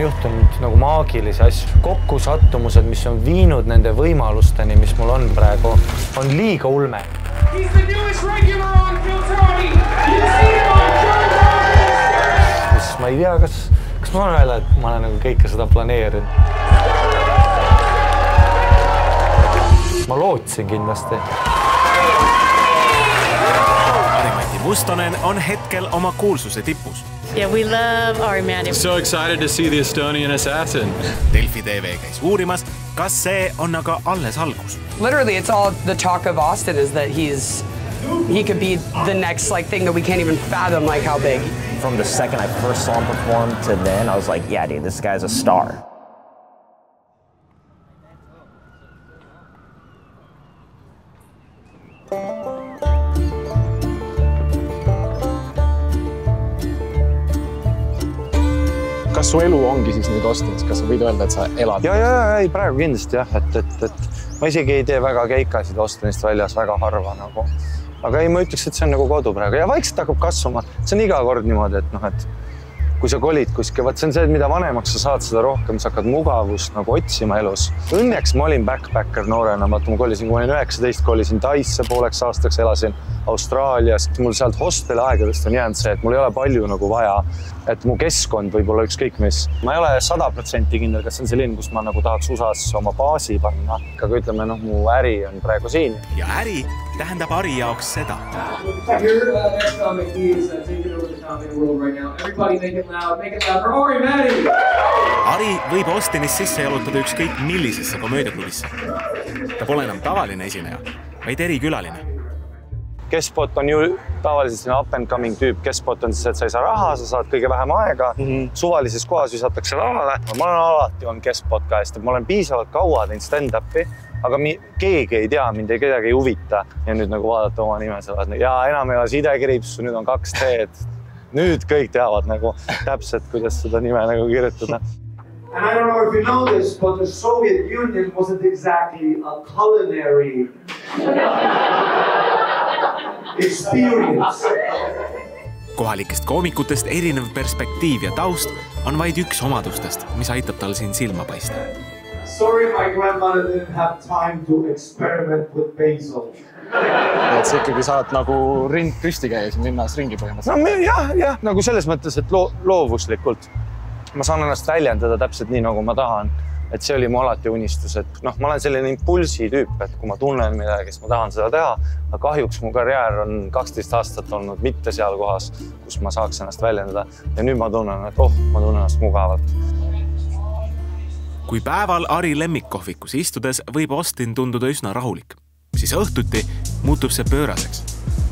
juhtunud nagu maagilisi asju. Kokkusattumused, mis on viinud nende võimalusteni, mis mul on praegu, on liiga ulme. Ma ei tea, kas ma olen öelda, et ma olen nagu kõike seda planeerinud. Ma lootsin kindlasti. Ari Matti Mustonen on hetkel oma kuulsuse tipus. Yeah, we love Ari Matti. So excited to see the Estonian assassin. Delfi TV käis uurimas, kas see on aga alles algus. Literally, it's all the talk of Austen is that he could be the next thing that we can't even fathom how big. From the second I first saw him perform to then, I was like, yeah, dude, this guy's a star. Kas su elu ongi siis nüüd Austenis? Kas sa võid öelda, et sa elad? Ei, praegu kindlasti jah, et ma isegi ei tee väga keikasid Austenist väljas väga harva nagu. Aga ei, ma ütleks, et see on nagu kodu praegu ja vaikselt hakkab kasvama. See on iga kord niimoodi, et kui sa kolid kuskil, see on see, et mida vanemaks sa saad, seda rohkem sa hakkad mugavust nagu otsima elus. Õnneks ma olin backpacker noorena, ma kolisin, kui olin 19, kolisin Taisse pooleks aastaks, elasin Austraalias. Mul sealt hosteli aegadest on jäänud see, et mul ei ole palju nagu vaja, et mu keskkond võib olla ükskõik mis. Ma ei ole 100% kindel, kas see on see linn, kus ma nagu tahaks USAs oma baasi panna. Aga ütleme, mu äri on praegu siin. Ja äri tähendab Ari jaoks seda. Ari võib Austenis sisse jalutada ükskõik millisesse komöödiaklubisse. Ta pole enam tavaline esineja, vaid erikülaline. Guestspot on ju tavaliselt siin up and coming tüüp. Guestspot on siis, et sa ei saa raha, sa saad kõige vähem aega. Suvalises kohas visatakse lavale. Ma olen alati on Guestspot ka eest, et ma olen piisavalt kaua teinud stand-upi, aga keegi ei tea, mind kedagi ei huvita. Ja nüüd nagu vaadata oma nime seal. Ja enam ei ole sidekriipsu, nüüd on 2 T-d. Nüüd kõik teavad nagu täpselt, kuidas seda nime nagu kirjutada. And I don't know if you know this, but the Soviet Union wasn't exactly a culinary experience. Kohalikest koomikutest erinev perspektiiv ja taust on vaid üks omadustest, mis aitab tal siin silma paista. Sorry, my grandmother didn't have time to experiment with basil. Et sa ikkagi saad nagu rind püsti käia siin linnas ringi põhimõtteliselt. No jah, nagu selles mõttes, et loovuslikult. Ma saan ennast väljendada täpselt nii, nagu ma tahan. Et see oli mu alati unistus, et ma olen selline impulsi tüüp, et kui ma tunnen midagi, siis ma tahan seda teha. Aga kahjuks mu karjäär on 12 aastat olnud mitte seal kohas, kus ma saaks ennast väljendada. Ja nüüd ma tunnen, et ma tunnen ennast mugavalt. Kui päeval Ari lemmikkohvikus istudes võib Austen tunduda üsna rahulik, siis õhtuti muutub see pööraseks.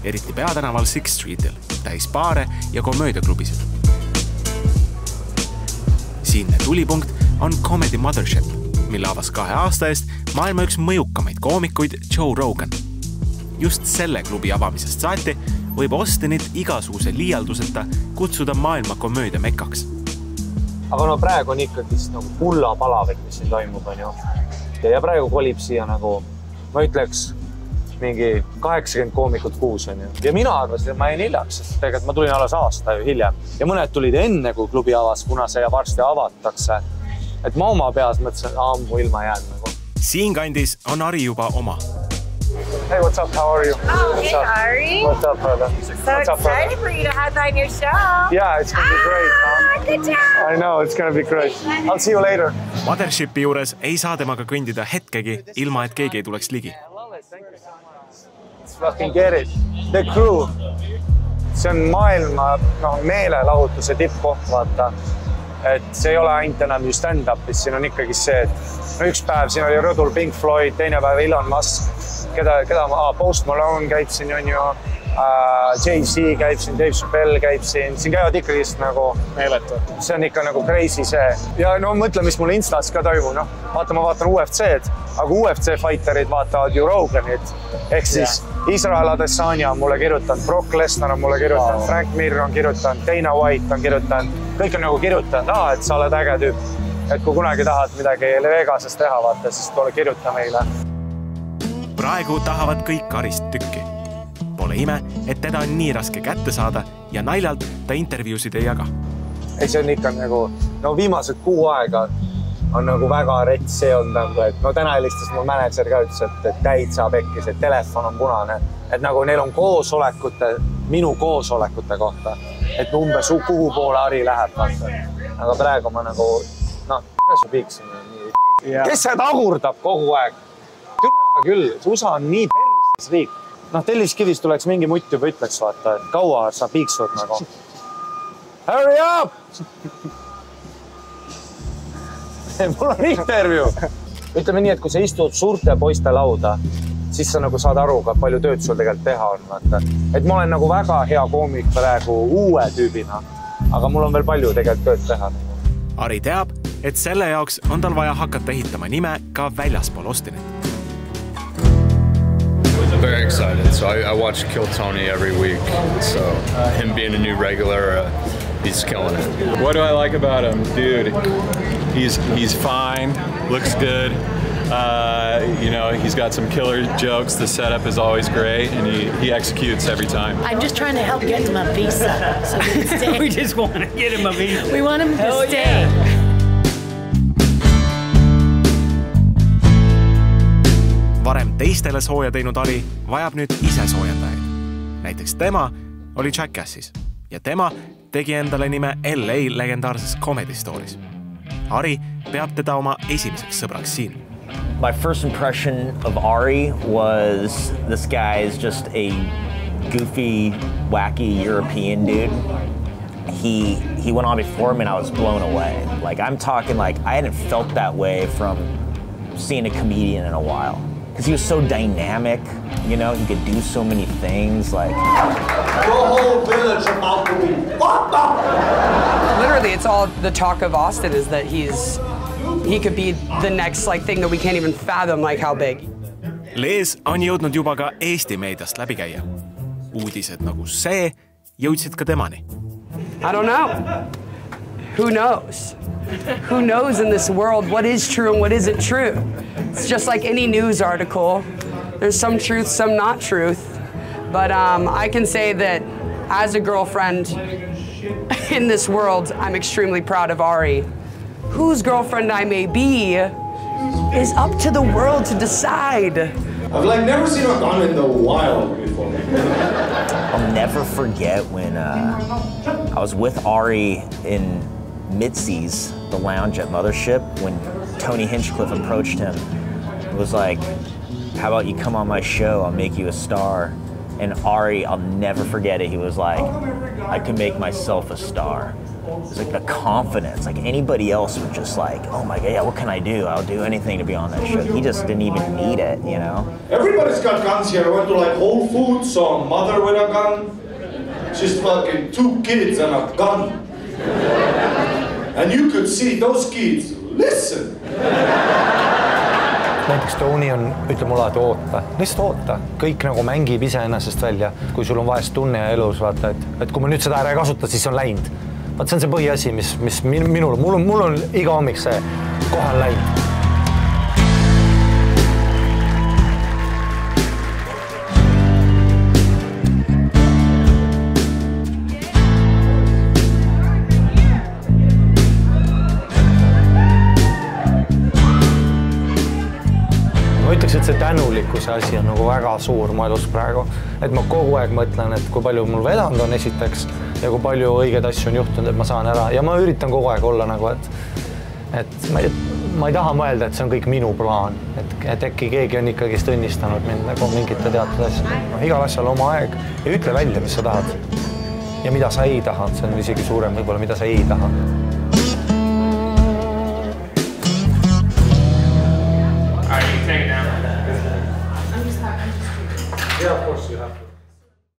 Eriti peatänaval Sixth Streetil, täis baare ja komöödiaklubisid. Siinne tulipunkt on Comedy Mothership, mille avas 2 aasta eest maailma üks mõjukamaid koomikuid Joe Rogan. Just selle klubi avamisest saati võib Austenit igasuguse liialduseta kutsuda maailma komöödia mekaks. Aga no praegu on ikkagi nagu pulla palavik, mis siin toimub, on ju. Ja praegu kolib siia nagu, ma ütleks, mingi 80 koomikut kuus on ju. Ja mina arvasin, et ma jäin hiljaks, sest tegelikult ma tulin alles aasta ju hiljem. Ja mõned tulid enne, kui klubi avas, kuna see varsti avatakse. Et ma oma peas mõtlesin, et mu ilma jään nagu. Siin kandis on Ari juba oma. Hey, what's up? How are you? Oh, hey, Ari. What's up, brother? So excited for you to have on your show. Yeah, it's going to be great. Good job. I know, it's going to be great. I'll see you later. Mothershipi juures ei saa temaga kõndida hetkegi, ilma et keegi ei tuleks ligi. Fucking get it. The crew. See on maailma meelelahutuse tippkoht, vaata. Et see ei ole ainult enam ju stand-upis, siin on ikkagi see, et üks päev siin oli rõdul Pink Floyd, teine päev Elon Musk, keda Post Malone käib siin, on ju, Jay-Z käib siin, Dave Chappelle käib siin käivad ikkagi nagu meeletu. See on ikka nagu crazy see. Ja no mõtle, mis mul Instas ka toimub, vaata, ma vaatan UFC-d, aga UFC fighterid vaatavad ju Roganit, ehk siis Israel Adesanya on mulle kirjutanud, Brock Lesnar on mulle kirjutanud, Frank Mir on kirjutanud, Dana White on kirjutanud, kõik on nagu kirjutanud, et sa oled äge tüüp. Et kui kunagi tahad midagi Vegases teha, vaata, siis tule kirjuta meile. Praegu tahavad kõik Arist tükki. Pole ime, et teda on nii raske kätte saada ja naljalt ta intervjuusid ei jaga. Ei, see on ikka nagu no viimased kuu aega on nagu väga rets see on nagu, et no täna helistas mul manager ka ütles, et täitsa pekkis, et telefon on punane, et nagu neil on minu koosolekute kohta, et umbes kuhu poole Ari läheb. Aga praegu ma nagu, su piiksin. Kes see tagurdab kogu aeg? Türa küll, USA on nii perses riik. Telliskivis tuleks mingi mutt juba ütleks, vaata, et kaua sa piiksud nagu. Hurry up! Mul on intervju. Ütleme nii, et kui sa istud suurte poiste lauda, siis sa nagu saad aru, ka palju tööd sul tegelikult teha on. Vaata. Et ma olen nagu väga hea koomik praegu uue tüübina, aga mul on veel palju tegelikult tööd teha. Ari teab, et selle jaoks on tal vaja hakata ehitama nime ka väljaspool Austinit. Very excited. So I watch Kill Tony every week. So him being a new regular, he's killing it. What do I like about him? Dude, he's fine, looks good. You know, he's got some killer jokes. The setup is always great, and he executes every time. I'm just trying to help get him a visa so he can stay. We just want to get him a visa. We want him to stay. Yeah. Varem teistele sooja teinud Ari vajab nüüd ise soojendajaid. Näiteks tema oli Jackassis ja tema tegi endale nime LA legendaarses Comedy Stories. Ari peab teda oma esimeseks sõbraks siin. My first impression of Ari was this guy is just a goofy, wacky European dude. He went on before me and I was blown away. Like I'm talking like I hadn't felt that way from seeing a comedian in a while. Because he was so dynamic, you know, he could do so many things, like... The whole village about to be fucked up! Literally, it's all the talk of Austen is that he could be the next thing that we can't even fathom, like how big. Lees on jõudnud juba ka Eesti meediast läbi käia. Uudised nagu see jõudsid ka temani. I don't know. Who knows? Who knows in this world what is true and what isn't true? It's just like any news article. There's some truth, some not truth. But I can say that as a girlfriend in this world, I'm extremely proud of Ari. Whose girlfriend I may be is up to the world to decide. I've never seen a gun in the wild before. I'll never forget when I was with Ari in Mitzi's, the lounge at Mothership, when Tony Hinchcliffe approached him. It was like, how about you come on my show, I'll make you a star. And Ari, I'll never forget it, he was like, I can make myself a star. It was like the confidence, like anybody else was just like, oh my God, yeah, what can I do? I'll do anything to be on that show. He just didn't even need it, you know? Everybody's got guns here. I went to Whole Foods, saw a mother with a gun. She's fucking 2 kids and a gun. And you could see those kids, listen. Näiteks Tony ütleb mulle, et oota, lihtsalt oota. Kõik nagu mängib ise ennast välja, kui sul on vahest tunne ja elus, vaata, et kui ma nüüd seda ära ei kasuta, siis on läinud. Vaat see on see põhiasi, mis mul on iga hommik see kohal läinud. Et see tänulikkuse asi on nagu väga suur mu elus praegu. Et ma kogu aeg mõtlen, et kui palju mul vedanud on esiteks ja kui palju õigeid asju on juhtunud, et ma saan ära. Ja ma üritan kogu aeg olla nagu, et ma ei taha mõelda, et see on kõik minu plaan. Et äkki keegi on ikkagist õnnistanud mind nagu mingite teatud asjad. Igal asjal oma aeg ja ütle välja, mis sa tahad. Ja mida sa ei taha, see on isegi suurem võib-olla, mida sa ei taha.